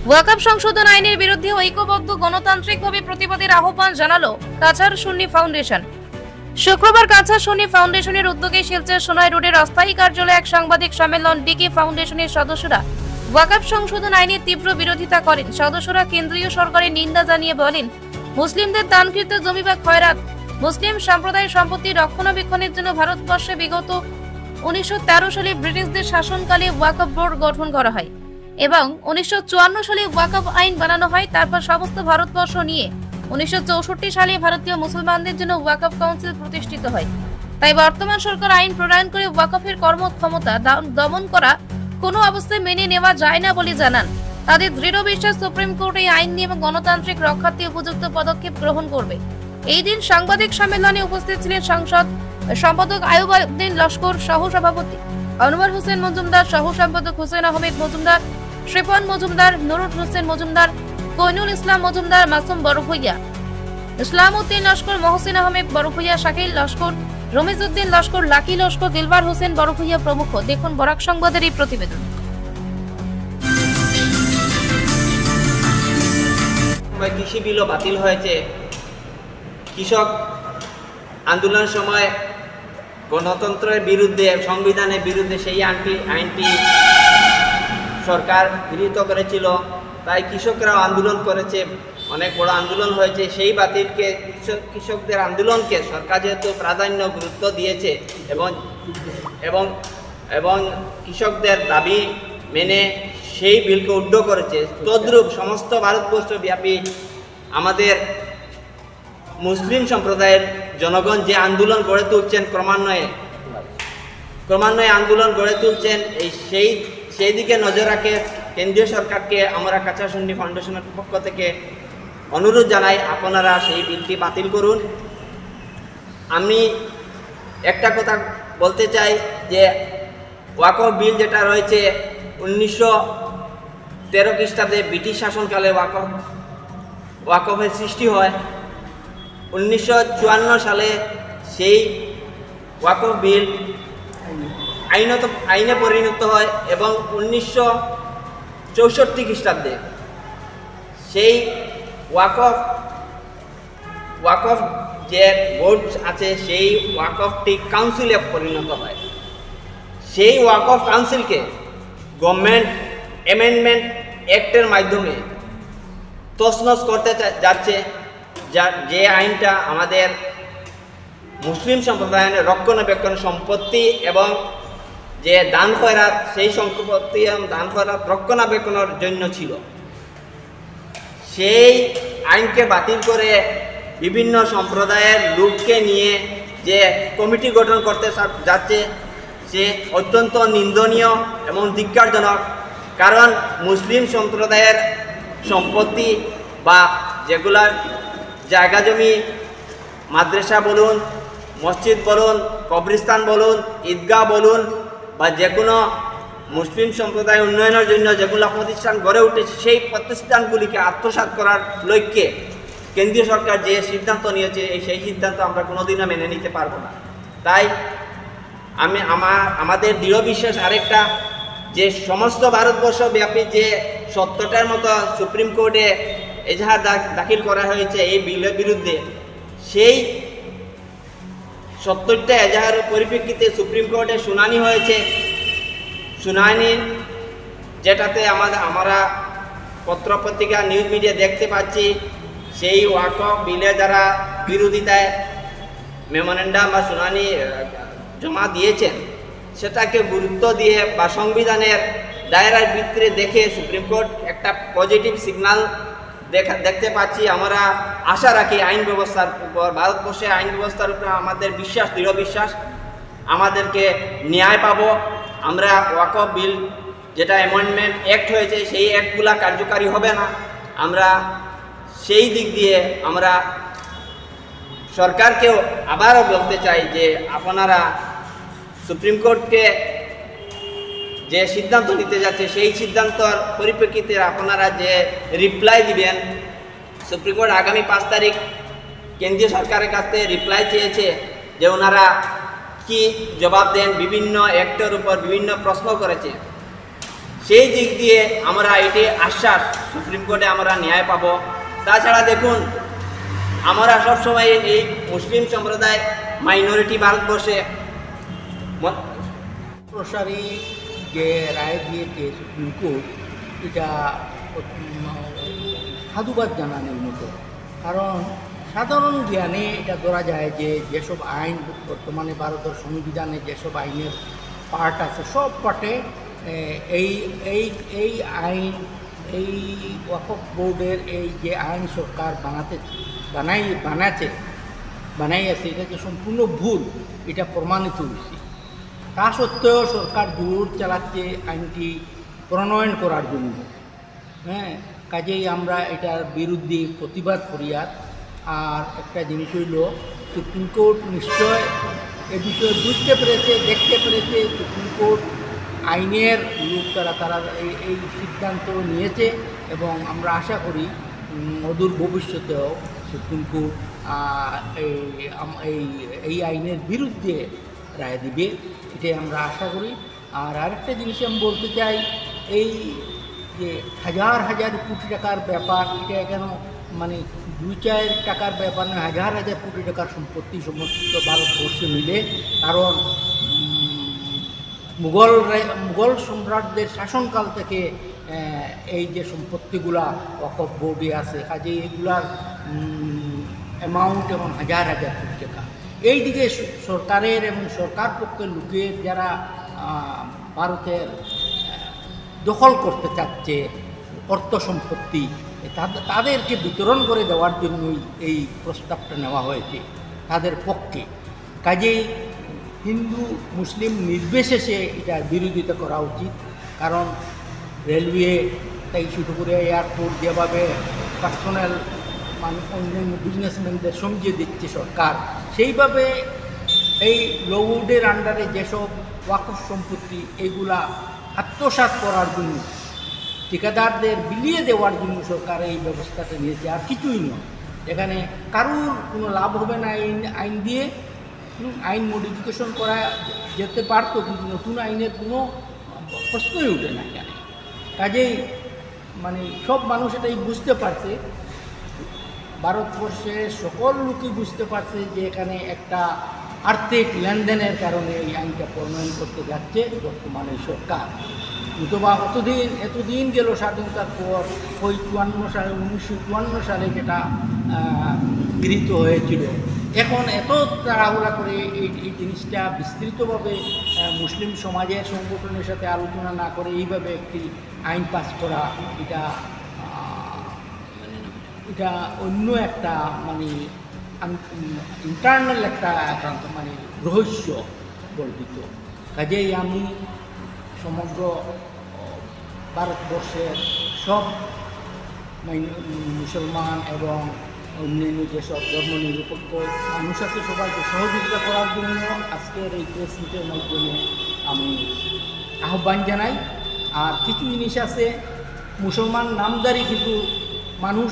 ওয়াকফ সংশোধন আইনের বিরুদ্ধে ঐক্যবদ্ধ গণতান্ত্রিকভাবে প্রতিবাদের আহ্বান জানালো কাছাড় সুন্নি ফাউন্ডেশন। শুক্রবার কাছাড় সুন্নি ফাউন্ডেশনের উদ্যোগে শিলচর সোনাই রোডের অস্থায়ী কার্যালয়ে এক সাংবাদিক সম্মেলন ডিকে ফাউন্ডেশনের সদস্যরা ওয়াকফ সংশোধন আইনের তীব্র বিরোধিতা করেন। সদস্যরা কেন্দ্রীয় সরকারের নিন্দা জানিয়ে বলেন, মুসলিমদের দানকৃত জমি বা খয়রাত মুসলিম সম্প্রদায়ের সম্পত্তি রক্ষণাবেক্ষণের জন্য ভারতবর্ষে বিগত 1913 সালে ব্রিটিশদের শাসনকালে ওয়াকফ বোর্ড গঠন করা হয় এবং 1954 সালে ওয়াকফ আইন বানানো হয়। তারপর সমস্ত ভারতবর্ষ নিয়ে 1964 সালে ভারতীয় মুসলমানদের জন্য ওয়াকফ কাউন্সিল প্রতিষ্ঠিত হয়। তাই বর্তমান সরকার আইন প্রণয়ন করে ওয়াকফের কর্মক্ষমতা দমন করা কোনো অবস্থায় মেনে নেওয়া যায় না বলে জানান। তাদের দৃঢ় বিশ্বাস সুপ্রিম কোর্ট এই আইন নিয়ে গণতান্ত্রিক রক্ষার্থে উপযুক্ত পদক্ষেপ গ্রহণ করবে। এই দিন সাংবাদিক সম্মেলনে উপস্থিত ছিলেন সংসদ সম্পাদক আয়ুব উদ্দিন লস্কর, সহ সভাপতি আনোয়ার হোসেন মজুমদার, সহ সম্পাদক হুসেন আহমেদ মজুমদার, শ্রীপন মজুমদার, নুরুল হোসেন মজুমদার, কইনুল ইসলাম মজুমদার, মাসুম বড়ভূইয়া, ইসলাম উদ্দিন লস্কর, মহসিন আহমেদ বড়ভূইয়া, শাকিল লস্কর, রমিজ উদ্দিন লস্কর, লাকি লস্কর, দিলবার হোসেন বড়ভূইয়া প্রমুখ। দেখুন বরাক সংবাদের এই প্রতিবেদন। কৃষি বিলও বাতিল হয়েছে। কৃষক আন্দোলনের সময় গণতন্ত্রের বিরুদ্ধে, সংবিধানের বিরুদ্ধে সেই আইনটি সরকার গৃহীত করেছিল। তাই কৃষকরাও আন্দোলন করেছে, অনেক বড় আন্দোলন হয়েছে। সেই বাতিলকে, কৃষকদের আন্দোলনকে সরকার যেহেতু প্রাধান্য গুরুত্ব দিয়েছে এবং এবং কৃষকদের দাবি মেনে সেই বিলকে উদ্ধ করেছে, তদ্রূপ সমস্ত ভারতবর্ষ ব্যাপী আমাদের মুসলিম সম্প্রদায়ের জনগণ যে আন্দোলন গড়ে তুলছেন, ক্রমান্বয়ে আন্দোলন গড়ে তুলছেন, সেই দিকে নজর রাখে কেন্দ্রীয় সরকারকে আমরা কাছাড় সুন্নি ফাউন্ডেশনের পক্ষ থেকে অনুরোধ জানাই, আপনারা সেই বিলটি বাতিল করুন। আমি একটা কথা বলতে চাই যে ওয়াকফ বিল যেটা রয়েছে 1913 খ্রিস্টাব্দে ব্রিটিশ শাসনকালে ওয়াকফের সৃষ্টি হয়। 1954 সালে সেই ওয়াকফ বিল আইনে পরিণত হয় এবং 1964 খ্রিস্টাব্দে সেই ওয়াকফ যে বোর্ড আছে সেই ওয়াকফটি কাউন্সিলে পরিণত হয়। সেই ওয়াকফ কাউন্সিলকে গভর্নমেন্ট অ্যামেন্ডমেন্ট অ্যাক্টের মাধ্যমে তছনছ করতে যাচ্ছে, যে আইনটা আমাদের মুসলিম সম্প্রদায়ের রক্ষণাবেক্ষণ সম্পত্তি এবং যে দান খয়রাত, সেই সম্পত্তি এবং দান খয়রাত রক্ষণাবেক্ষণের জন্য ছিল। সেই আইনকে বাতিল করে বিভিন্ন সম্প্রদায়ের লোককে নিয়ে যে কমিটি গঠন করতে যাচ্ছে, সে অত্যন্ত নিন্দনীয় এবং ধিক্কারজনক। কারণ মুসলিম সম্প্রদায়ের সম্পত্তি বা যেগুলার জায়গা জমি, মাদ্রাসা বলুন, মসজিদ বলুন, কবরস্থান বলুন, ঈদগাহ বলুন, বা যে কোনো মুসলিম সম্প্রদায় উন্নয়নের জন্য যেগুলো প্রতিষ্ঠান গড়ে উঠেছে, সেই প্রতিষ্ঠানগুলিকে আত্মসাৎ করার লক্ষ্যে কেন্দ্রীয় সরকার যে সিদ্ধান্ত নিয়েছে, সেই সিদ্ধান্ত আমরা কোনোদিনও মেনে নিতে পারবো না। তাই আমাদের দৃঢ় বিশ্বাস আরেকটা, যে সমস্ত ভারতবর্ষ ব্যাপী যে 70টার মতো সুপ্রিম কোর্টে এজাহার দাখিল করা হয়েছে এই বিলের বিরুদ্ধে, সেই 70টা এজাহারের পরিপ্রেক্ষিতে সুপ্রিম কোর্টে শুনানি হয়েছে। শুনানি যেটাতে আমরা পত্রপত্রিকা, নিউজ মিডিয়া দেখতে পাচ্ছি, সেই ওয়াকফ বিলে যারা বিরোধিতায় মেমোরেন্ডাম বা শুনানি জমা দিয়েছেন, সেটাকে গুরুত্ব দিয়ে বা সংবিধানের দায়রার ভিতরে দেখে সুপ্রিম কোর্ট একটা পজিটিভ সিগন্যাল দেখতে পাচ্ছি। আমরা আশা রাখি আইন ব্যবস্থার উপর, ভারতবর্ষের আইন ব্যবস্থার উপর আমাদের বিশ্বাস, দৃঢ় বিশ্বাস, আমাদেরকে ন্যায় পাবো। আমরা ওয়াকফ বিল যেটা অ্যামেন্ডমেন্ট অ্যাক্ট হয়েছে, সেই অ্যাক্টগুলা কার্যকারী হবে না। আমরা সেই দিক দিয়ে আমরা সরকারকেও আবারও বলতে চাই যে আপনারা সুপ্রিম কোর্টকে যে সিদ্ধান্ত নিতে যাচ্ছে, সেই সিদ্ধান্তর পরিপ্রেক্ষিতে আপনারা যে রিপ্লাই দিবেন, সুপ্রিম কোর্ট আগামী 5 তারিখ কেন্দ্রীয় সরকারের কাছে রিপ্লাই চেয়েছে যে ওনারা কি জবাব দেন। বিভিন্ন অ্যাক্টের উপর বিভিন্ন প্রশ্ন করেছে, সেই দিক দিয়ে আমরা এটি আশ্বাস সুপ্রিম কোর্টে আমরা ন্যায় পাবো। তাছাড়া দেখুন, আমরা সবসময় এই মুসলিম সম্প্রদায় মাইনরিটি ভারতবর্ষে প্রসারী যে রায় দিয়েছে সুপ্রিম কোর্ট, এটা সাধুবাদ জানানোর মতো। কারণ সাধারণ জ্ঞানে এটা ধরা যায় যে যেসব আইন বর্তমানে ভারতের সংবিধানে যেসব আইনের পার্ট আছে, সব পার্টে এই এই এই আইন, এই ওয়াকফ বোর্ডের এই যে আইন সরকার বানাইয়াছে, এটা যে সম্পূর্ণ ভুল, এটা প্রমাণিত হয়েছে। তা সত্ত্বেও সরকার জোর চালাচ্ছে আইনটি প্রণয়ন করার জন্য। কাজেই আমরা এটার বিরুদ্ধে প্রতিবাদ করি। আর একটা জিনিস হইল, সুপ্রিম কোর্ট নিশ্চয় এ বিষয়ে বুঝতে পেরেছে, দেখতে পেরেছে। সুপ্রিম কোর্ট আইনের লোক তারা এই সিদ্ধান্ত নিয়েছে এবং আমরা আশা করি অদূর ভবিষ্যতেও সুপ্রিম কোর্ট এই আইনের বিরুদ্ধে রায় দিবে, এটাই আমরা আশা করি। আর আরেকটা জিনিস আমি বলতে চাই, এই যে হাজার হাজার কোটি টাকার ব্যাপার, এটা কেন মানে 2-4 টাকার ব্যাপার নয়, হাজার হাজার কোটি টাকার সম্পত্তি সমস্ত ভারতবর্ষে মিলে। কারণ মুঘল সম্রাটদের শাসনকাল থেকে এই যে সম্পত্তিগুলা ওয়াকফ বোর্ডে আছে, কাজে এগুলার অ্যামাউন্ট এবং হাজার হাজার কোটি টাকা। এই দিকে সরকারের এবং সরকার পক্ষের লোকের যারা ভারতের দখল করতে চাচ্ছে অর্থ সম্পত্তি, তাদেরকে বিতরণ করে দেওয়ার জন্যই এই প্রস্তাবটা নেওয়া হয়েছে তাদের পক্ষে। কাজেই হিন্দু মুসলিম নির্বিশেষে এটার বিরোধিতা করা উচিত। কারণ রেলওয়ে তাই শুরু করে এয়ারপোর্ট যেভাবে পার্সোনাল অন্যান্য বিজনেসম্যানদের সমঝিয়ে দিচ্ছে সরকার, সেইভাবে এই ল বোর্ডের আন্ডারে যেসব ওয়াকফ সম্পত্তি, এগুলা আত্মসাৎ করার জন্য, ঠিকাদারদের বিলিয়ে দেওয়ার জন্য সরকার এই ব্যবস্থাটা নিয়েছে, আর কিছুই নয়। এখানে কারুর কোনো লাভ হবে না আইন দিয়ে। আইন মডিফিকেশন করা যেতে পারতো, কিন্তু নতুন আইনের কোনো প্রশ্নই ওঠে না এখানে। কাজেই মানে সব মানুষ এটাই বুঝতে পারছে, ভারতবর্ষের সকল লোকই বুঝতে পারছে যে এখানে একটা আর্থিক লেনদেনের কারণে এই আইনটা প্রণয়ন করতে যাচ্ছে বর্তমানে সরকার। অথবা এতদিন গেল স্বাধীনতার পর, ওই 1954 সালে যেটা গৃহীত হয়েছিল, এখন এত তাড়াহুড়া করে এই জিনিসটা বিস্তৃতভাবে মুসলিম সমাজের সংগঠনের সাথে আলোচনা না করে এইভাবে একটি আইন পাস করা, এটা অন্য একটা মানে ইন্টারনাল একটা মানে রহস্য বর্ধিত। কাজেই আমি সমগ্র ভারতবর্ষের সব মুসলমান এবং অন্যান্য যেসব ধর্মনিরপেক্ষ মানুষ আছে, সবাইকে সহযোগিতা করার জন্য আজকের এই প্রেস মিটের মাধ্যমে আমি আহ্বান জানাই। আর কিছু জিনিস আছে, মুসলমান নামদারি কিছু মানুষ